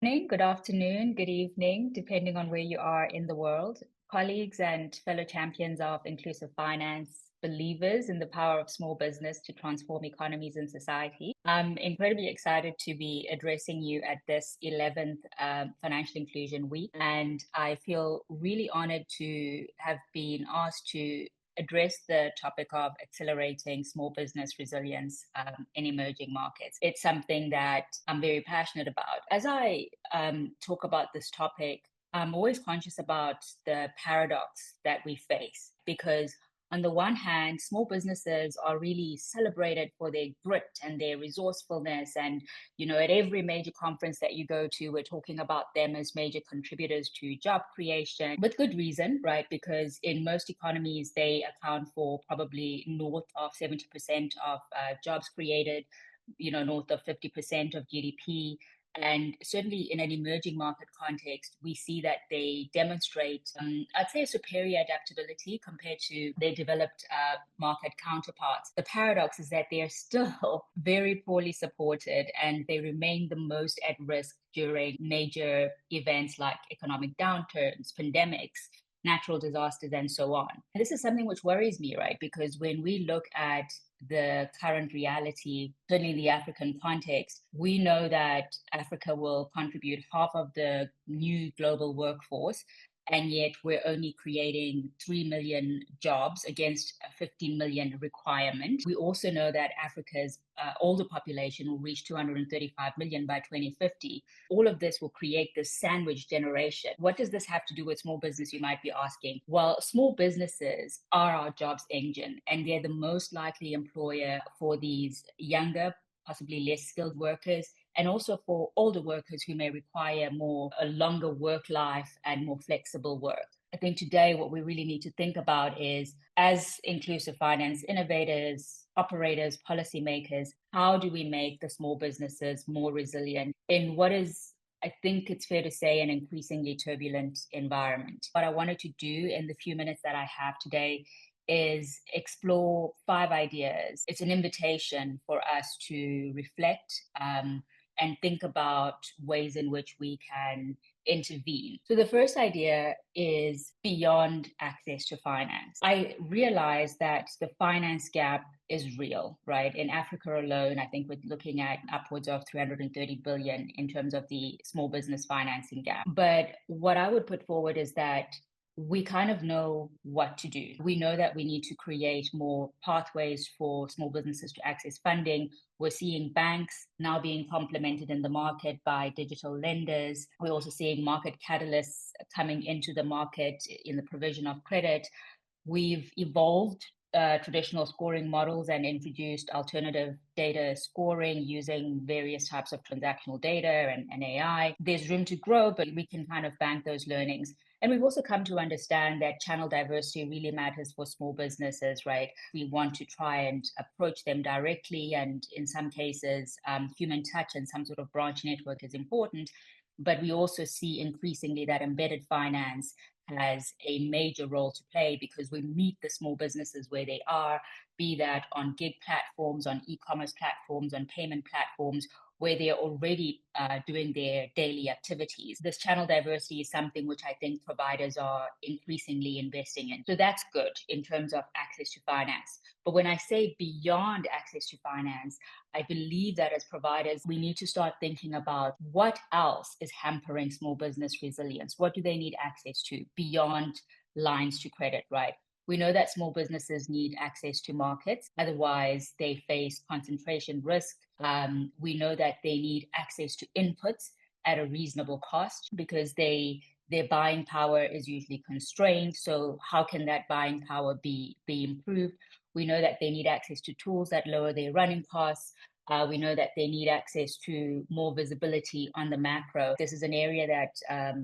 Morning, good afternoon, good evening, depending on where you are in the world. Colleagues and fellow champions of inclusive finance, believers in the power of small business to transform economies and society. I'm incredibly excited to be addressing you at this 11th Financial Inclusion Week, and I feel really honored to have been asked to address the topic of accelerating small business resilience in emerging markets. It's something that I'm very passionate about. As I talk about this topic, I'm always conscious about the paradox that we face because on the one hand, small businesses are really celebrated for their grit and their resourcefulness. And, at every major conference that you go to, we're talking about them as major contributors to job creation with good reason, right? Because in most economies, they account for probably north of 70% of jobs created, north of 50% of GDP. And certainly in an emerging market context, we see that they demonstrate, I'd say, a superior adaptability compared to their developed market counterparts. The paradox is that they are still very poorly supported and they remain the most at risk during major events like economic downturns, pandemics, natural disasters, and so on. And this is something which worries me, right? Because when we look at the current reality, certainly in the African context, we know that Africa will contribute half of the new global workforce. And yet we're only creating 3 million jobs against a 15 million requirement. We also know that Africa's older population will reach 235 million by 2050. All of this will create this sandwich generation. What does this have to do with small business, you might be asking? Well, small businesses are our jobs engine, and they're the most likely employer for these younger, possibly less skilled workers, and also for older workers who may require a longer work life and more flexible work. I think today what we really need to think about is, as inclusive finance innovators, operators, policymakers, how do we make the small businesses more resilient in what is, I think it's fair to say, an increasingly turbulent environment? What I wanted to do in the few minutes that I have today is explore 5 ideas. It's an invitation for us to reflect and think about ways in which we can intervene. So the first idea is beyond access to finance. I realize that the finance gap is real, right? In Africa alone, I think we're looking at upwards of 330 billion in terms of the small business financing gap. But what I would put forward is that we kind of know what to do. We know that we need to create more pathways for small businesses to access funding. We're seeing banks now being complemented in the market by digital lenders. We're also seeing market catalysts coming into the market in the provision of credit. We've evolved traditional scoring models and introduced alternative data scoring using various types of transactional data and AI. There's room to grow, but we can kind of bank those learnings. And we've also come to understand that channel diversity really matters for small businesses, right? We want to try and approach them directly. And in some cases, human touch and some sort of branch network is important. But we also see increasingly that embedded finance has a major role to play because we meet the small businesses where they are, be that on gig platforms, on e-commerce platforms, on payment platforms, where they're already doing their daily activities. This channel diversity is something which I think providers are increasingly investing in. So that's good in terms of access to finance. But when I say beyond access to finance, I believe that as providers, we need to start thinking about what else is hampering small business resilience. What do they need access to beyond lines to credit, right? We know that small businesses need access to markets, otherwise they face concentration risk. We know that they need access to inputs at a reasonable cost because their buying power is usually constrained. So how can that buying power be improved? We know that they need access to tools that lower their running costs. We know that they need access to more visibility on the macro. This is an area that's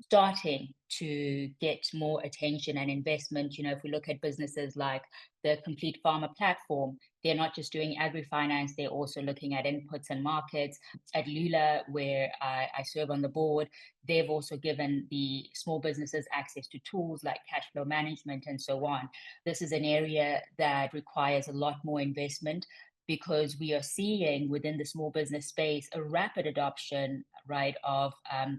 starting to get more attention and investment. If we look at businesses like the Complete Farmer platform, they're not just doing agri-finance, they're also looking at inputs and markets. At Lula, where I serve on the board, they've also given the small businesses access to tools like cash flow management and so on. This is an area that requires a lot more investment, because we are seeing within the small business space a rapid adoption right, of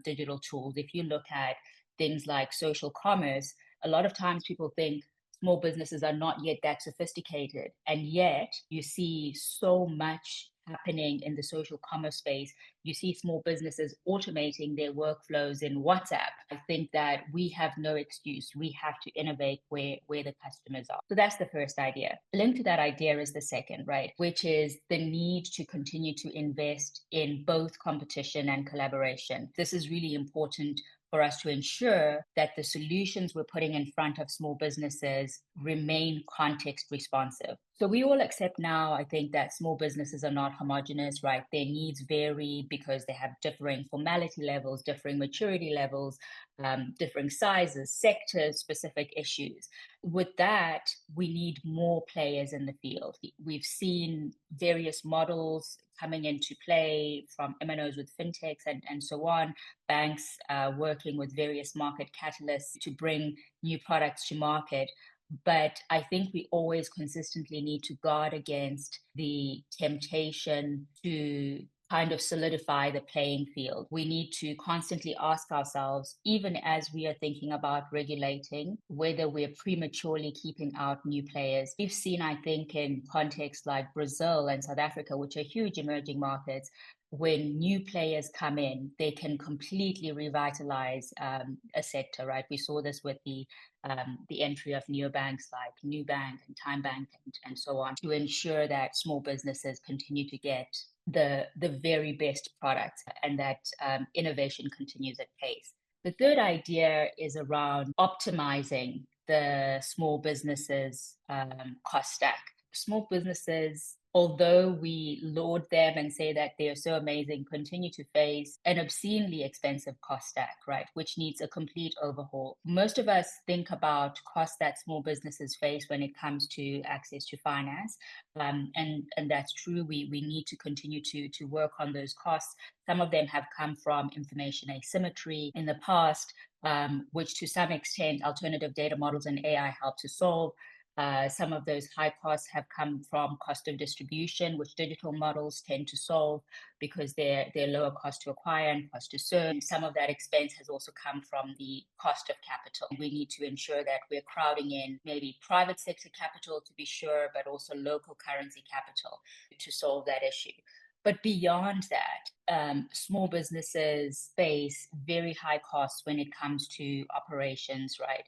digital tools. If you look at things like social commerce, a lot of times people think small businesses are not yet that sophisticated. And yet you see so much happening in the social commerce space. You see small businesses automating their workflows in WhatsApp. I think that we have no excuse. We have to innovate where the customers are. So that's the first idea. Linked to that idea is the second, right, which is the need to continue to invest in both competition and collaboration. This is really important for us to ensure that the solutions we're putting in front of small businesses remain context responsive. So we all accept now, I think, that small businesses are not homogenous, right? Their needs vary because they have differing formality levels, differing maturity levels, differing sizes, sector specific issues. With that, we need more players in the field. We've seen various models coming into play from MNOs with fintechs and so on, banks working with various market catalysts to bring new products to market. But I think we always consistently need to guard against the temptation to kind of solidify the playing field. We need to constantly ask ourselves, even as we are thinking about regulating, whether we're prematurely keeping out new players. We've seen, I think, in contexts like Brazil and South Africa, which are huge emerging markets, when new players come in, they can completely revitalize a sector, right? We saw this with the entry of neobanks like Nubank and TimeBank and so on, to ensure that small businesses continue to get the very best products and that innovation continues at pace. The third idea is around optimizing the small businesses cost stack. Small businesses, although we laud them and say that they are so amazing, continue to face an obscenely expensive cost stack, right, which needs a complete overhaul. Most of us think about costs that small businesses face when it comes to access to finance, and that's true. We need to continue to work on those costs. Some of them have come from information asymmetry in the past, which to some extent alternative data models and AI help to solve. Some of those high costs have come from cost of distribution, which digital models tend to solve because they're lower cost to acquire and cost to serve. Some of that expense has also come from the cost of capital. We need to ensure that we're crowding in maybe private sector capital to be sure, but also local currency capital to solve that issue. But beyond that, small businesses face very high costs when it comes to operations, right?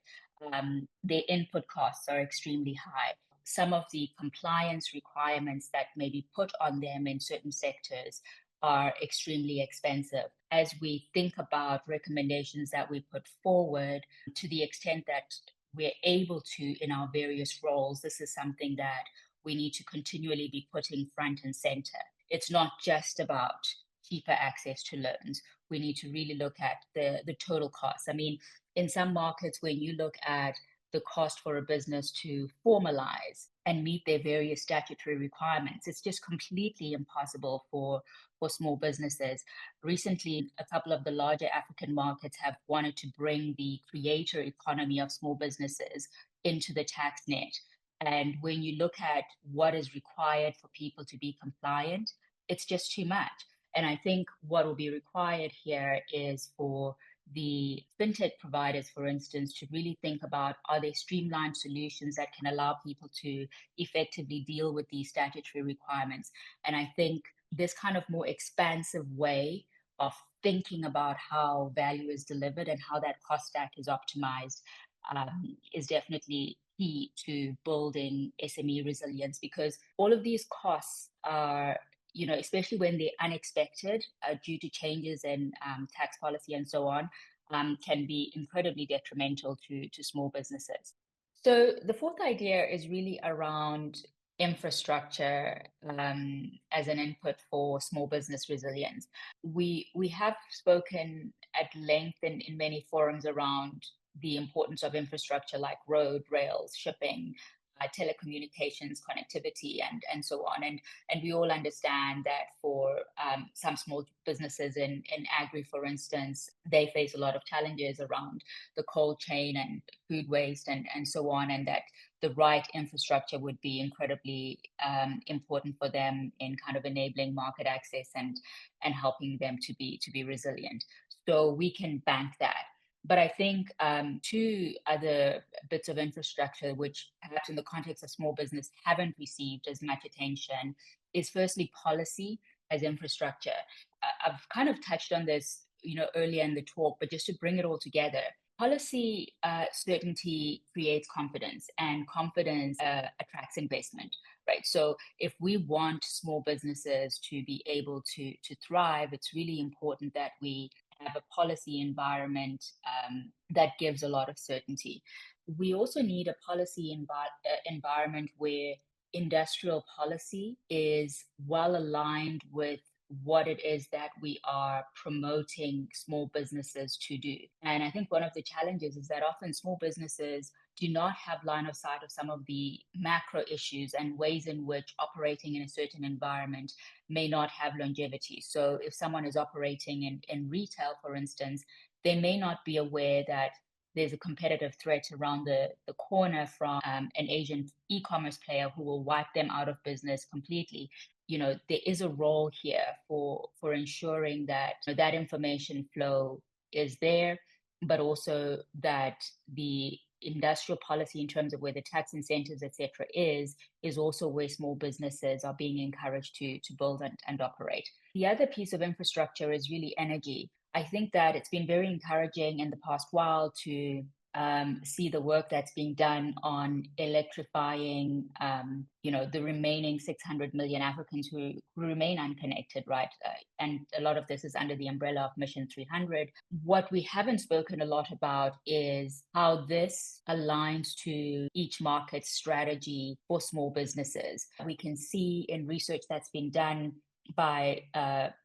Their input costs are extremely high. Some of the compliance requirements that may be put on them in certain sectors are extremely expensive. As we think about recommendations that we put forward, to the extent that we're able to in our various roles, this is something that we need to continually be putting front and center. It's not just about cheaper access to loans. We need to really look at the total cost. I mean, in some markets, when you look at the cost for a business to formalize and meet their various statutory requirements, it's just completely impossible for small businesses. Recently, a couple of the larger African markets have wanted to bring the creator economy of small businesses into the tax net. And when you look at what is required for people to be compliant, it's just too much. And I think what will be required here is for the fintech providers, for instance, to really think about, are there streamlined solutions that can allow people to effectively deal with these statutory requirements? And I think this kind of more expansive way of thinking about how value is delivered and how that cost stack is optimized is definitely key to building SME resilience, because all of these costs are, especially when they're unexpected due to changes in tax policy and so on, can be incredibly detrimental to small businesses. So the fourth idea is really around infrastructure as an input for small business resilience. We have spoken at length in many forums around the importance of infrastructure like road, rails, shipping, telecommunications, connectivity, and so on. And we all understand that for some small businesses in agri, for instance, they face a lot of challenges around the cold chain and food waste and so on, and that the right infrastructure would be incredibly important for them in kind of enabling market access and helping them to be resilient. So we can bank that. But I think two other bits of infrastructure, which perhaps in the context of small business haven't received as much attention, is firstly policy as infrastructure. I've kind of touched on this, earlier in the talk, but just to bring it all together, policy certainty creates confidence, and confidence attracts investment, right? So if we want small businesses to be able to thrive, it's really important that we have a policy environment that gives a lot of certainty. We also need a policy environment where industrial policy is well aligned with what it is that we are promoting small businesses to do. And I think one of the challenges is that often small businesses do not have line of sight of some of the macro issues and ways in which operating in a certain environment may not have longevity. So if someone is operating in retail, for instance, they may not be aware that there's a competitive threat around the corner from an Asian e-commerce player who will wipe them out of business completely. There is a role here for ensuring that that information flow is there, but also that the industrial policy in terms of where the tax incentives, etc., is also where small businesses are being encouraged to build and operate. The other piece of infrastructure is really energy. I think that it's been very encouraging in the past while to see the work that's being done on electrifying, the remaining 600 million Africans who remain unconnected, right? And a lot of this is under the umbrella of Mission 300. What we haven't spoken a lot about is how this aligns to each market's strategy for small businesses. We can see in research that's been done by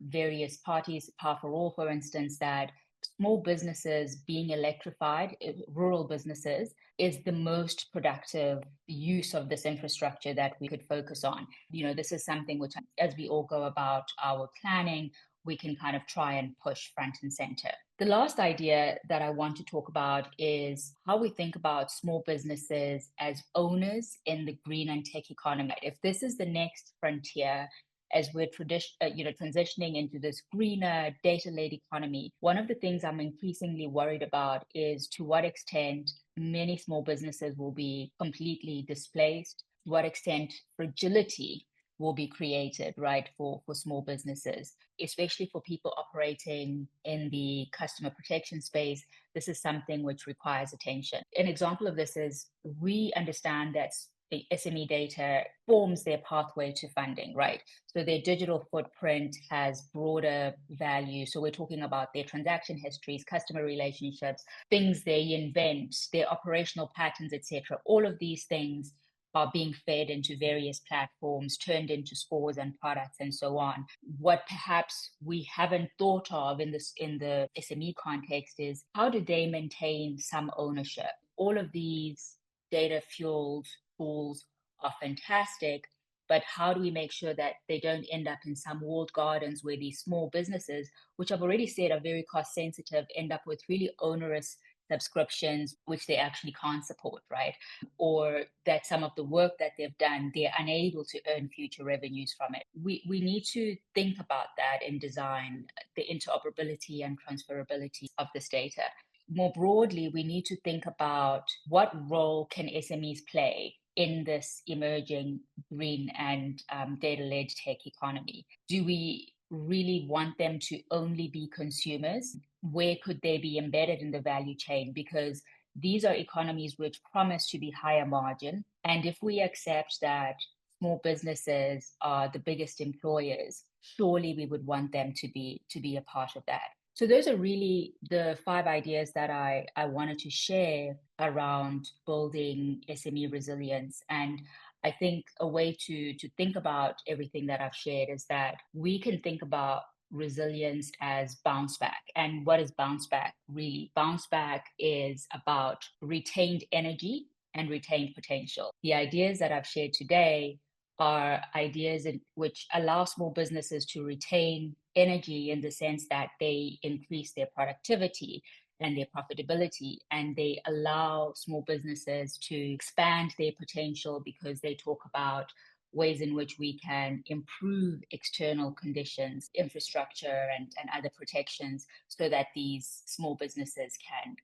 various parties, Power for All, for instance, that small businesses being electrified, rural businesses, is the most productive use of this infrastructure that we could focus on. This is something which, as we all go about our planning, we can kind of try and push front and center. The last idea that I want to talk about is how we think about small businesses as owners in the green and tech economy. If this is the next frontier, as we're transitioning into this greener data-led economy, one of the things I'm increasingly worried about is to what extent many small businesses will be completely displaced, to what extent fragility will be created, right, for small businesses, especially for people operating in the customer protection space. This is something which requires attention. An example of this is we understand that the SME data forms their pathway to funding, right? So their digital footprint has broader value. So we're talking about their transaction histories, customer relationships, things they invent, their operational patterns, etc. All of these things are being fed into various platforms, turned into scores and products and so on. What perhaps we haven't thought of in the SME context is how do they maintain some ownership? All of these data-fueled tools are fantastic, but how do we make sure that they don't end up in some walled gardens where these small businesses, which I've already said are very cost sensitive, end up with really onerous subscriptions which they actually can't support, right? Or that some of the work that they've done, they're unable to earn future revenues from it. We need to think about that in design, the interoperability and transferability of this data. More broadly, we need to think about what role can SMEs play in this emerging green and data-led tech economy. Do we really want them to only be consumers? Where could they be embedded in the value chain? Because these are economies which promise to be higher margin. And if we accept that small businesses are the biggest employers, surely we would want them to be a part of that. So those are really the 5 ideas that I wanted to share around building SME resilience. And I think a way to think about everything that I've shared is that we can think about resilience as bounce back. And what is bounce back really? Bounce back is about retained energy and retained potential. The ideas that I've shared today are ideas which allow small businesses to retain energy in the sense that they increase their productivity and their profitability, and they allow small businesses to expand their potential because they talk about ways in which we can improve external conditions, infrastructure, and other protections so that these small businesses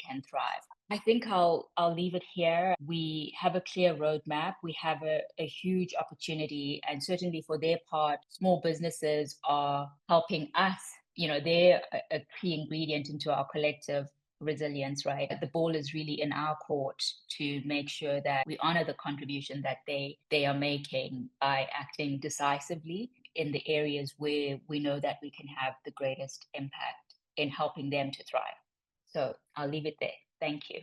can thrive. I think I'll leave it here. We have a clear roadmap. We have a huge opportunity, and certainly for their part, small businesses are helping us. They're a key ingredient into our collective resilience, right? The ball is really in our court to make sure that we honor the contribution that they are making by acting decisively in the areas where we know that we can have the greatest impact in helping them to thrive. So I'll leave it there. Thank you.